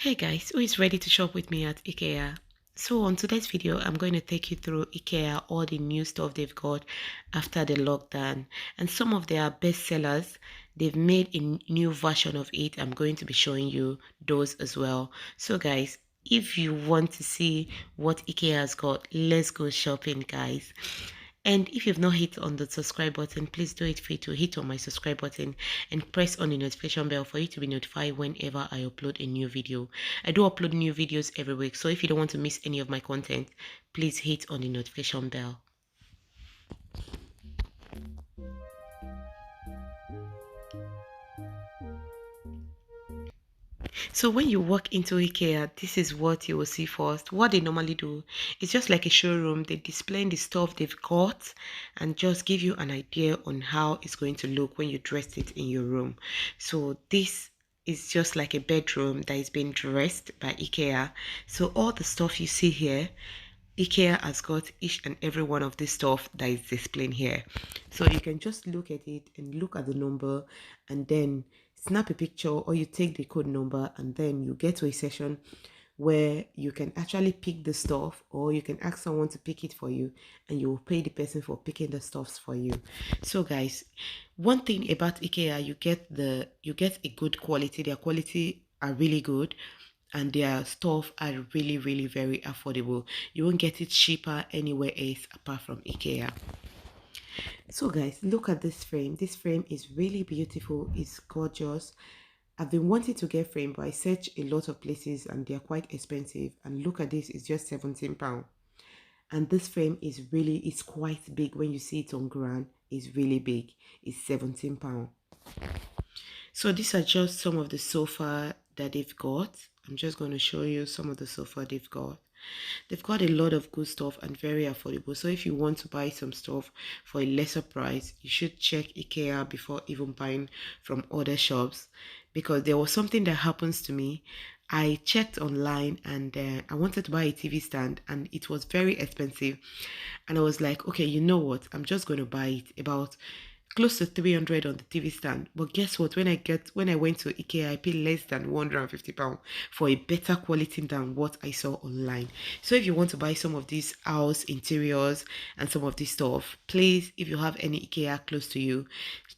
Hey guys, who is ready to shop with me at Ikea? So on today's video, I'm going to take you through Ikea, all the new stuff they've got after the lockdown, and some of their best sellers. They've made a new version of it. I'm going to be showing you those as well. So guys, if you want to see what Ikea has got, let's go shopping, guys. And if you've not hit on the subscribe button, please do it free to hit on my subscribe button and press on the notification bell for you to be notified whenever I upload a new video. I do upload new videos every week, so if you don't want to miss any of my content, please hit on the notification bell. So when you walk into IKEA, this is what you will see first. What they normally do is just like a showroom. They display the stuff they've got and just give you an idea on how it's going to look when you dress it in your room. So this is just like a bedroom that is being dressed by IKEA. So all the stuff you see here, IKEA has got each and every one of this stuff that is displayed here. So you can just look at it and look at the number and then snap a picture, or you take the code number and then you get to a session where you can actually pick the stuff, or you can ask someone to pick it for you and you will pay the person for picking the stuffs for you. So guys, one thing about IKEA, you get a good quality. Their quality are really good and their stuff are really very affordable. You won't get it cheaper anywhere else apart from IKEA. So guys, look at this frame. This frame is really beautiful. It's gorgeous. I've been wanting to get frame, but I searched a lot of places and they're quite expensive. And look at this, it's just £17. And this frame is it's quite big. When you see it on ground, it's really big. It's £17. So these are just some of the sofa that they've got. I'm just going to show you some of the sofa they've got. They've got a lot of good stuff and very affordable. So if you want to buy some stuff for a lesser price, you should check IKEA before even buying from other shops. Because there was something that happens to me. I checked online and I wanted to buy a TV stand and it was very expensive. And I was like, okay, you know what? I'm just going to buy it about close to 300 on the TV stand. But guess what? When I went to IKEA, I paid less than £150 for a better quality than what I saw online. So if you want to buy some of these house interiors and some of this stuff, please, if you have any IKEA close to you,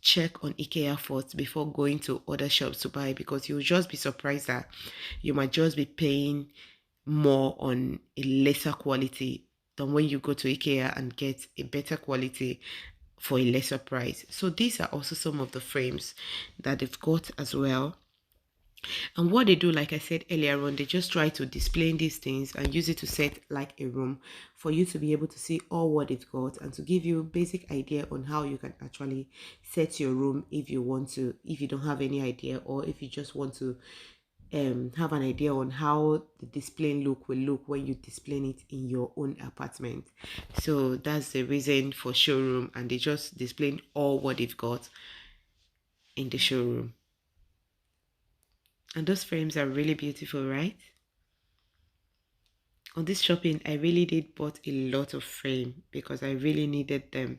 check on IKEA first before going to other shops to buy, because you'll just be surprised that you might just be paying more on a lesser quality than when you go to IKEA and get a better quality for a lesser price. So these are also some of the frames that they've got as well. And what they do, like I said earlier on, they just try to display these things and use it to set like a room for you to be able to see all what they've got and to give you basic idea on how you can actually set your room if you want to, if you don't have any idea, or if you just want to have an idea on how the display look will look when you display it in your own apartment. So that's the reason for showroom, and they just display all what they've got in the showroom. And those frames are really beautiful, right? On this shopping, I really did bought a lot of frame because I really needed them.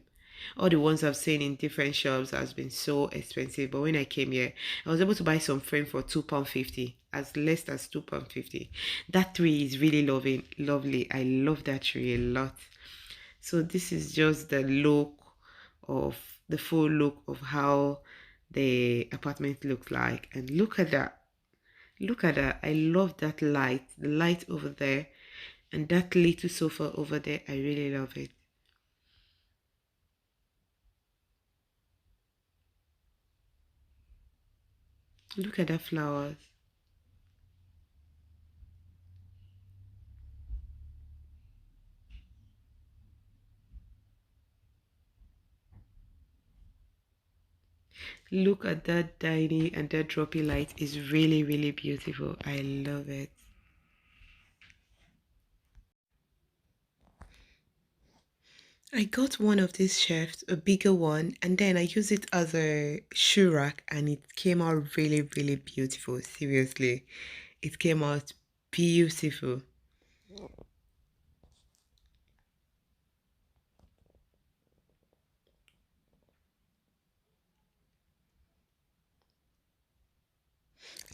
All the ones I've seen in different shops has been so expensive, but when I came here, I was able to buy some frame for £2.50, as less as £2.50. That tree is really lovely. I love that tree a lot. So this is just the look of the full look of how the apartment looks like. And look at that. Look at that. I love that light. The light over there and that little sofa over there. I really love it. Look at the flowers. Look at that tiny and that droppy light is really beautiful. I love it. I got one of these shelves, a bigger one, and then I used it as a shoe rack and it came out really beautiful. Seriously, it came out beautiful.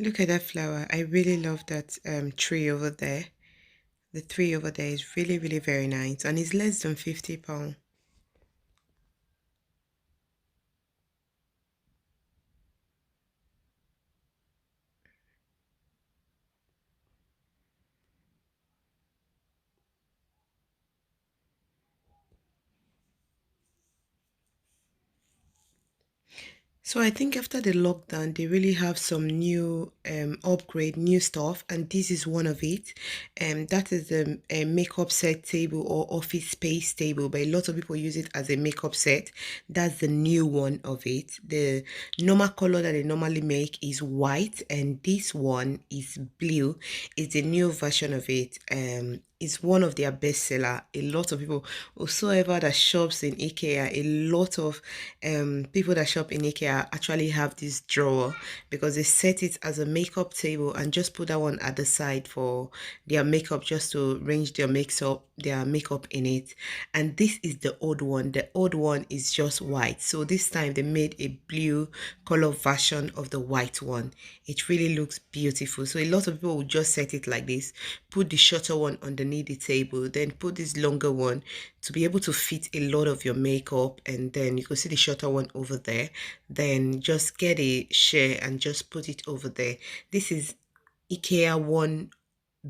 Look at that flower. I really love that tree over there. The tree over there is really, really very nice, and it's less than £50. So I think after the lockdown, they really have some new upgrade, new stuff, and this is one of it. That is a makeup set table or office space table, but a lot of people use it as a makeup set. That's the new one of it. The normal color that they normally make is white, and this one is blue. It's a new version of it. It's one of their bestseller. A lot of people, whosoever that shops in IKEA, a lot of people that shop in IKEA actually have this drawer because they set it as a makeup table and just put that one at the side for their makeup, just to arrange their makeup in it. And this is the old one. The old one is just white. So this time they made a blue color version of the white one. It really looks beautiful. So a lot of people will just set it like this, put the shorter one underneath the table, then put this longer one to be able to fit a lot of your makeup, and then you can see the shorter one over there. Then just get a share and just put it over there. This is IKEA one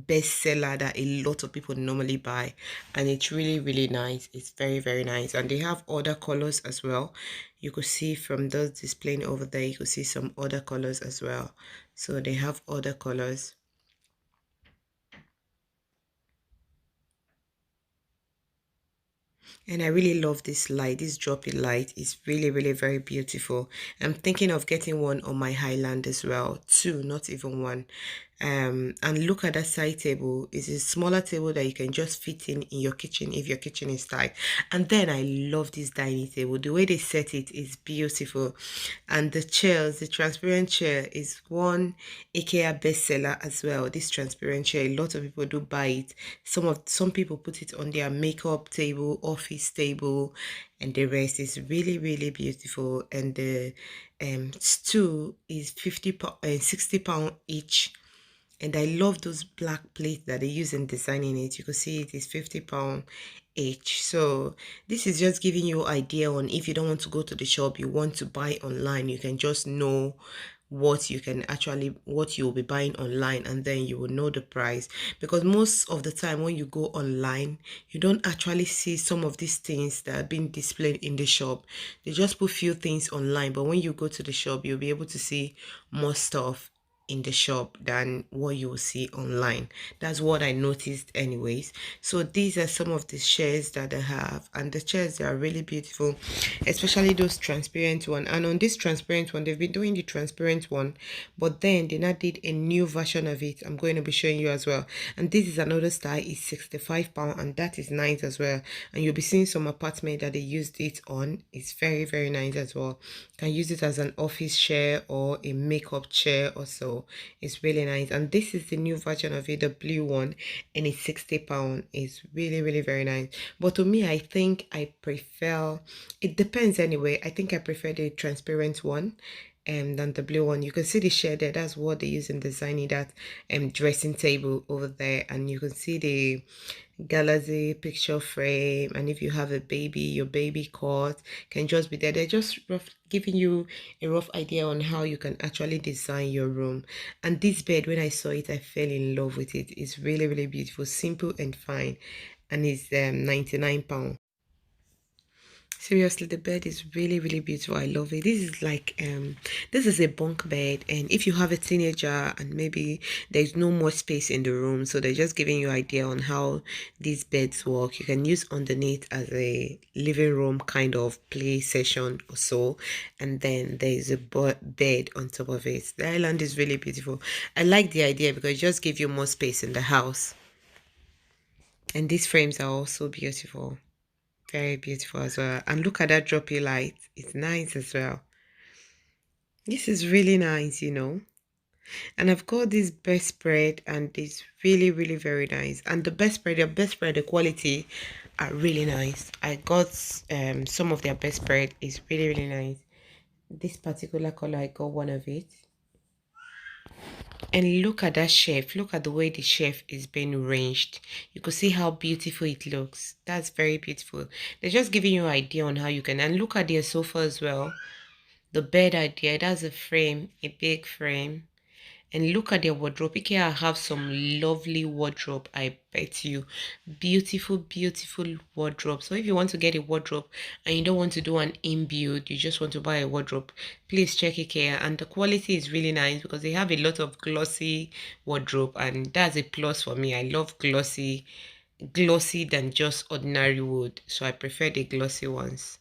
bestseller that a lot of people normally buy, and it's really, really nice. It's very, very nice, and they have other colors as well. You could see from those displaying over there, you could see some other colors as well. So they have other colors. And I really love this light. This droppy light is really, really very beautiful. I'm thinking of getting one on my highland as well. Two, not even one. And look at that side table. It's a smaller table that you can just fit in your kitchen if your kitchen is tight. And then I love this dining table. The way they set it is beautiful. And the chairs, the transparent chair is one IKEA bestseller as well. This transparent chair, a lot of people do buy it. Some people put it on their makeup table, office table, and the rest is really, really beautiful. And the stool is 60 pound each. And I love those black plates that they use in designing it. You can see it is £50 each. So this is just giving you idea on, if you don't want to go to the shop, you want to buy online, you can just know what you will be buying online, and then you will know the price. Because most of the time when you go online, you don't actually see some of these things that are being displayed in the shop. They just put few things online, but when you go to the shop, you'll be able to see more stuff in the shop than what you will see online. That's what I noticed anyways. So these are some of the chairs that I have, and the chairs, they are really beautiful, especially those transparent one. And on this transparent one, they've been doing the transparent one, but then they now did a new version of it. I'm going to be showing you as well. And this is another style. It's £65, and that is nice as well. And you'll be seeing some apartment that they used it on. It's very, very nice as well. You can use it as an office chair or a makeup chair or so. It's really nice. And this is the new version of it, the blue one, and it's £60. It's really, really very nice. But to me, I think I prefer, it depends anyway. I think I prefer the transparent one than the blue one. You can see the shade there. That's what they use in designing that dressing table over there. And you can see the galaxy picture frame, and if you have a baby, your baby cot can just be there. They're just giving you a rough idea on how you can actually design your room. And this bed, when I saw it, I fell in love with it. It's really, really beautiful, simple and fine, and it's £99. Seriously, the bed is really, really beautiful. I love it. This is a bunk bed, and if you have a teenager and maybe there's no more space in the room, so they're just giving you idea on how these beds work. You can use underneath as a living room kind of play session or so, and then there's a bed on top of it. The island is really beautiful. I like the idea because it just gives you more space in the house, and these frames are also beautiful. Very beautiful as well. And look at that droppy light. It's nice as well. This is really nice. And I've got this bedspread, and it's really, really very nice. And the quality are really nice. I got some of their bedspread is really, really nice. This particular color, I got one of it. And look at that shelf. Look at the way the shelf is being arranged. You could see how beautiful it looks. That's very beautiful. They're just giving you an idea on how you can. And look at their sofa as well. The bed idea. That's a frame, a big frame. And look at their wardrobe. Ikea have some lovely wardrobe, I bet you. Beautiful, beautiful wardrobe. So if you want to get a wardrobe and you don't want to do an in-build, you just want to buy a wardrobe, please check Ikea. And the quality is really nice because they have a lot of glossy wardrobe, and that's a plus for me. I love glossy than just ordinary wood. So I prefer the glossy ones.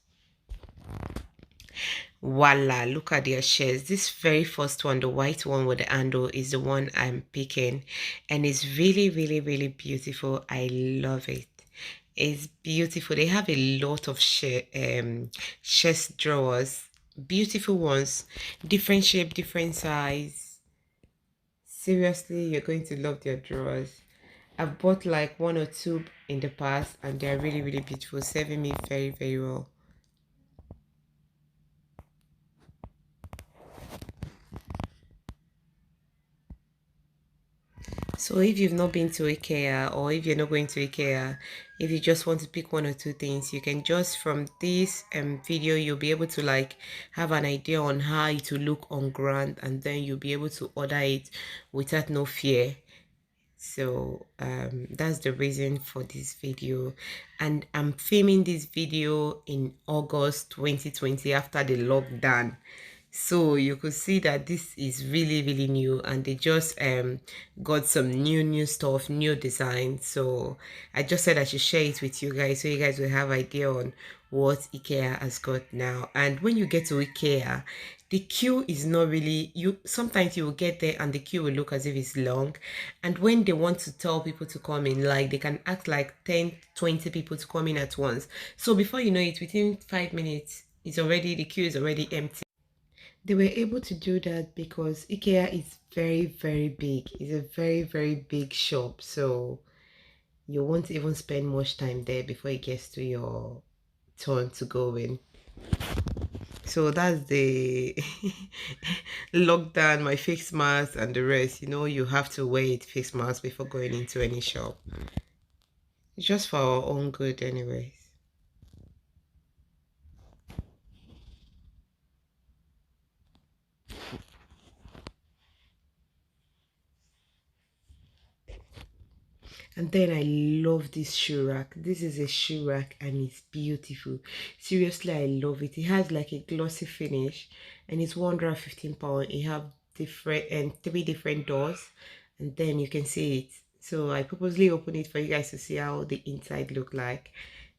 Voila, look at their shares. This very first one, the white one with the handle, is the one I'm picking, and it's really, really, really beautiful. I love it. It's beautiful. They have a lot of chest drawers, beautiful ones, different shape, different size. Seriously, you're going to love their drawers. I've bought like one or two in the past, and they're really, really beautiful, serving me very, very well. So if you've not been to IKEA, or if you're not going to IKEA, if you just want to pick one or two things, you can just, from this video, you'll be able to like have an idea on how it will look on ground, and then you'll be able to order it without no fear. So that's the reason for this video, and I'm filming this video in August 2020 after the lockdown. So you could see that this is really, really new, and they just got some new stuff, new design. So I just said I should share it with you guys so you guys will have idea on what IKEA has got now. And when you get to IKEA, the queue is not really, you sometimes you will get there and the queue will look as if it's long, and when they want to tell people to come in, like they can ask like 10-20 people to come in at once. So before you know it, within 5 minutes, the queue is already empty. They were able to do that because IKEA is very, very big. It's a very, very big shop. So you won't even spend much time there before it gets to your turn to go in. So that's the lockdown, my face mask and the rest. You know, you have to wear it face mask before going into any shop. It's just for our own good anyways. And then I love this shoe rack. This is a shoe rack and it's beautiful. Seriously, I love it. It has like a glossy finish and it's £115. It have different and three different doors, and then you can see it. So I purposely open it for you guys to see how the inside look like.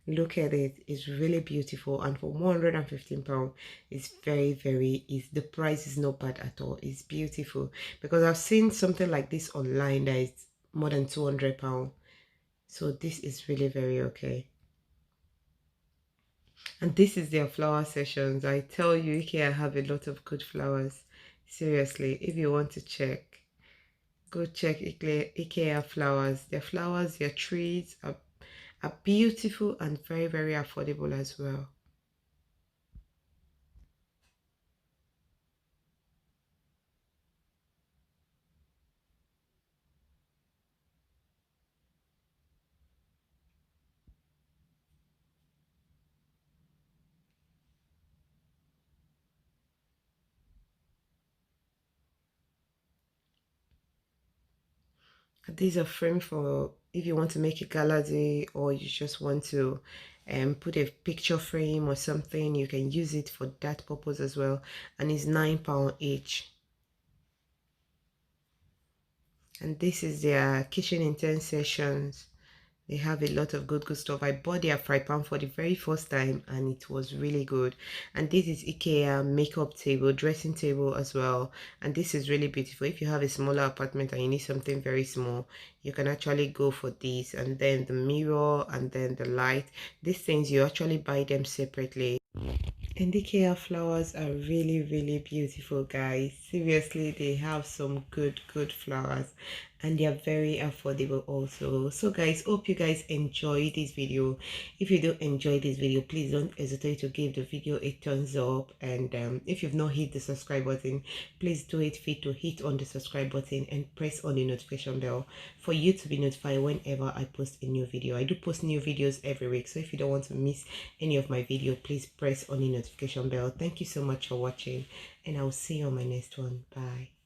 Look at it. It's really beautiful, and for £115, it's very, very easy. The price is not bad at all. It's beautiful because I've seen something like this online that is more than £200. So this is really very okay. And this is their flower sessions. I tell you, IKEA have a lot of good flowers. Seriously, if you want to check, go check IKEA flowers. Their flowers, their trees are beautiful and very, very affordable as well. These are framed for if you want to make a gallery, or you just want to put a picture frame or something. You can use it for that purpose as well, and it's £9 each. And this is their kitchen intent sessions. They have a lot of good stuff. I bought their fry pan for the very first time and it was really good. And this is IKEA makeup table, dressing table as well. And this is really beautiful. If you have a smaller apartment and you need something very small, you can actually go for this. And then the mirror and then the light. These things, you actually buy them separately. And Ikea flowers are really beautiful, guys. Seriously, they have some good flowers, and they are very affordable also. So guys, hope you guys enjoy this video. If you do enjoy this video, please don't hesitate to give the video a thumbs up, and if you've not hit the subscribe button, please do it fit to hit on the subscribe button and press on the notification bell for you to be notified whenever I post a new video. I do post new videos every week, so if you don't want to miss any of my video, please press on the notification bell. Thank you so much for watching, and I'll see you on my next one. Bye.